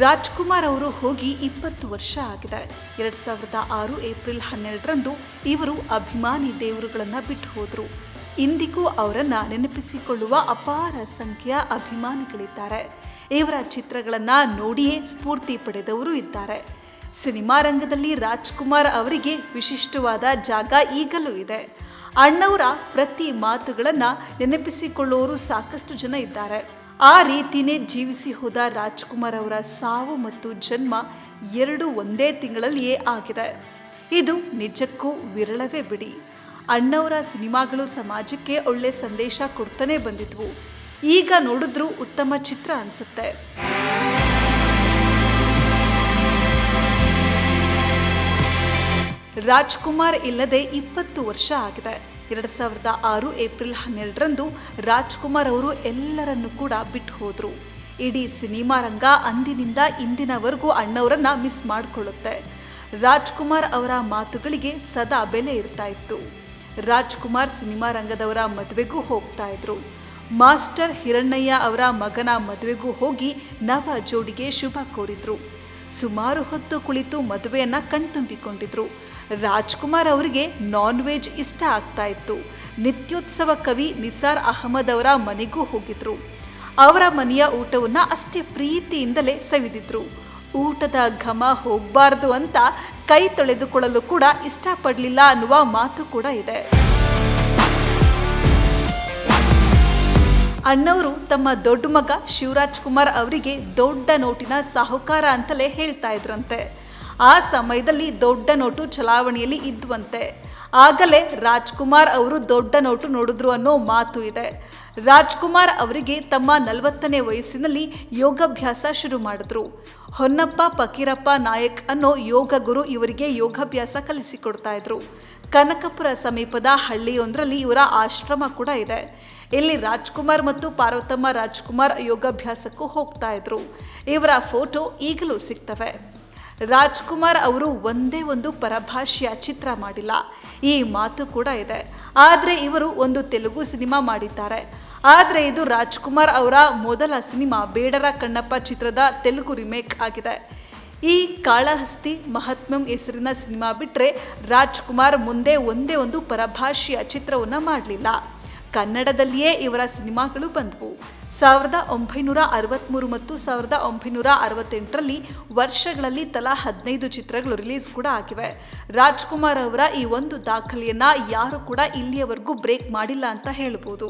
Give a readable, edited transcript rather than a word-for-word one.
ರಾಜ್ಕುಮಾರ್ ಅವರು ಹೋಗಿ 20 ವರ್ಷ ಆಗಿದೆ. 2006 ಏಪ್ರಿಲ್ 12ರಂದು ಇವರು ಅಭಿಮಾನಿ ದೇವರುಗಳನ್ನು ಬಿಟ್ಟು ಹೋದರು. ಇಂದಿಗೂ ಅವರನ್ನು ನೆನಪಿಸಿಕೊಳ್ಳುವ ಅಪಾರ ಸಂಖ್ಯೆಯ ಅಭಿಮಾನಿಗಳಿದ್ದಾರೆ. ಇವರ ಚಿತ್ರಗಳನ್ನು ನೋಡಿಯೇ ಸ್ಫೂರ್ತಿ ಪಡೆದವರು ಇದ್ದಾರೆ. ಸಿನಿಮಾ ರಂಗದಲ್ಲಿ ರಾಜ್ಕುಮಾರ್ ಅವರಿಗೆ ವಿಶಿಷ್ಟವಾದ ಜಾಗ ಈಗಲೂ ಇದೆ. ಅಣ್ಣವರ ಪ್ರತಿ ಮಾತುಗಳನ್ನು ನೆನಪಿಸಿಕೊಳ್ಳುವವರು ಸಾಕಷ್ಟು ಜನ ಇದ್ದಾರೆ. ಆ ರೀತಿಯೇ ಜೀವಿಸಿ ಹೋದ ರಾಜ್ಕುಮಾರ್ ಅವರ ಸಾವು ಮತ್ತು ಜನ್ಮ 2 ಒಂದೇ ತಿಂಗಳಲ್ಲಿಯೇ ಆಗಿದೆ. ಇದು ನಿಜಕ್ಕೂ ವಿರಳವೇ ಬಿಡಿ. ಅಣ್ಣವರ ಸಿನಿಮಾಗಳು ಸಮಾಜಕ್ಕೆ ಒಳ್ಳೆ ಸಂದೇಶ ಕೊಡ್ತಾನೆ ಬಂದಿದ್ವು. ಈಗ ನೋಡಿದ್ರೂ ಉತ್ತಮ ಚಿತ್ರ ಅನಿಸುತ್ತೆ. ರಾಜ್ಕುಮಾರ್ ಇಲ್ಲದೆ 20 ವರ್ಷ ಆಗಿದೆ. 2006 ಏಪ್ರಿಲ್ 12ರಂದು ರಾಜ್ಕುಮಾರ್ ಅವರು ಎಲ್ಲರನ್ನೂ ಕೂಡ ಬಿಟ್ಟು ಹೋದರು. ಇಡೀ ಸಿನಿಮಾ ರಂಗ ಅಂದಿನಿಂದ ಇಂದಿನವರೆಗೂ ಅಣ್ಣವರನ್ನ ಮಿಸ್ ಮಾಡಿಕೊಳ್ಳುತ್ತೆ. ರಾಜ್ಕುಮಾರ್ ಅವರ ಮಾತುಗಳಿಗೆ ಸದಾ ಬೆಲೆ ಇರ್ತಾ ಇತ್ತು. ರಾಜ್ಕುಮಾರ್ ಸಿನಿಮಾ ರಂಗದವರ ಮದುವೆಗೂ ಹೋಗ್ತಾ ಇದ್ರು. ಮಾಸ್ಟರ್ ಹಿರಣ್ಣಯ್ಯ ಅವರ ಮಗನ ಮದುವೆಗೂ ಹೋಗಿ ನವ ಜೋಡಿಗೆ ಶುಭ ಕೋರಿದ್ರು. ಸುಮಾರು ಹೊತ್ತು ಕುಳಿತು ಮದುವೆಯನ್ನ ಕಣ್ತುಂಬಿಕೊಂಡಿದ್ರು. ರಾಜ್ಕುಮಾರ್ ಅವರಿಗೆ ನಾನ್ ವೆಜ್ ಇಷ್ಟ ಆಗ್ತಾ ಇತ್ತು. ನಿತ್ಯೋತ್ಸವ ಕವಿ ನಿಸಾರ್ ಅಹಮದ್ ಅವರ ಮನೆಗೂ ಹೋಗಿದ್ರು. ಅವರ ಮನೆಯ ಊಟವನ್ನ ಅಷ್ಟೇ ಪ್ರೀತಿಯಿಂದಲೇ ಸವಿದಿದ್ರು. ಊಟದ ಘಮ ಹೋಗಬಾರ್ದು ಅಂತ ಕೈ ತೊಳೆದುಕೊಳ್ಳಲು ಕೂಡ ಇಷ್ಟಪಡಲಿಲ್ಲ ಅನ್ನುವ ಮಾತು ಕೂಡ ಇದೆ. ಅಣ್ಣವರು ತಮ್ಮ ದೊಡ್ಡ ಮಗ ಶಿವರಾಜ್ಕುಮಾರ್ ಅವರಿಗೆ ದೊಡ್ಡ ನೋಟಿನ ಸಾಹುಕಾರ ಅಂತಲೇ ಹೇಳ್ತಾ ಇದ್ರಂತೆ. ಆ ಸಮಯದಲ್ಲಿ ದೊಡ್ಡ ನೋಟು ಚಲಾವಣೆಯಲ್ಲಿ ಇದ್ವಂತೆ. ಆಗಲೇ ರಾಜ್ಕುಮಾರ್ ಅವರು ದೊಡ್ಡ ನೋಟು ನೋಡಿದ್ರು ಅನ್ನೋ ಮಾತು ಇದೆ. ರಾಜ್ಕುಮಾರ್ ಅವರಿಗೆ ತಮ್ಮ 40ನೇ ವಯಸ್ಸಿನಲ್ಲಿ ಯೋಗಾಭ್ಯಾಸ ಶುರು ಮಾಡಿದ್ರು. ಹೊನ್ನಪ್ಪ ಫಕೀರಪ್ಪ ನಾಯಕ್ ಅನ್ನೋ ಯೋಗ ಗುರು ಇವರಿಗೆ ಯೋಗಾಭ್ಯಾಸ ಕಲಿಸಿಕೊಡ್ತಾ ಇದ್ರು. ಕನಕಪುರ ಸಮೀಪದ ಹಳ್ಳಿಯೊಂದರಲ್ಲಿ ಇವರ ಆಶ್ರಮ ಕೂಡ ಇದೆ. ಇಲ್ಲಿ ರಾಜ್ಕುಮಾರ್ ಮತ್ತು ಪಾರ್ವತಮ್ಮ ರಾಜ್ಕುಮಾರ್ ಯೋಗಾಭ್ಯಾಸಕ್ಕೂ ಹೋಗ್ತಾ ಇದ್ರು. ಇವರ ಫೋಟೋ ಈಗಲೂ ಸಿಗ್ತವೆ. ರಾಜ್ಕುಮಾರ್ ಅವರು ಒಂದೇ ಒಂದು ಪರಭಾಷೆಯ ಚಿತ್ರ ಮಾಡಿಲ್ಲ, ಈ ಮಾತು ಕೂಡ ಇದೆ. ಆದರೆ ಇವರು ಒಂದು ತೆಲುಗು ಸಿನಿಮಾ ಮಾಡಿದ್ದಾರೆ. ಆದರೆ ಇದು ರಾಜ್ಕುಮಾರ್ ಅವರ ಮೊದಲ ಸಿನಿಮಾ ಬೇಡರ ಕಣ್ಣಪ್ಪ ಚಿತ್ರದ ತೆಲುಗು ರಿಮೇಕ್ ಆಗಿದೆ. ಈ ಕಾಳಹಸ್ತಿ ಮಹಾತ್ಮ್ಯಂ ಹೆಸರಿನ ಸಿನಿಮಾ ಬಿಟ್ಟರೆ ರಾಜ್ಕುಮಾರ್ ಮುಂದೆ ಒಂದೇ ಒಂದು ಪರಭಾಷೆಯ ಚಿತ್ರವನ್ನು ಮಾಡಲಿಲ್ಲ. ಕನ್ನಡದಲ್ಲಿಯೇ ಇವರ ಸಿನಿಮಾಗಳು ಬಂದವು. 1963 ಮತ್ತು 1968ರಲ್ಲಿ ವರ್ಷಗಳಲ್ಲಿ ತಲಾ 15 ಚಿತ್ರಗಳು ರಿಲೀಸ್ ಕೂಡ ಆಗಿವೆ. ರಾಜ್ಕುಮಾರ್ ಅವರ ಈ ಒಂದು ದಾಖಲೆಯನ್ನ ಯಾರು ಕೂಡ ಇಲ್ಲಿಯವರೆಗೂ ಬ್ರೇಕ್ ಮಾಡಿಲ್ಲ ಅಂತ ಹೇಳ್ಬೋದು.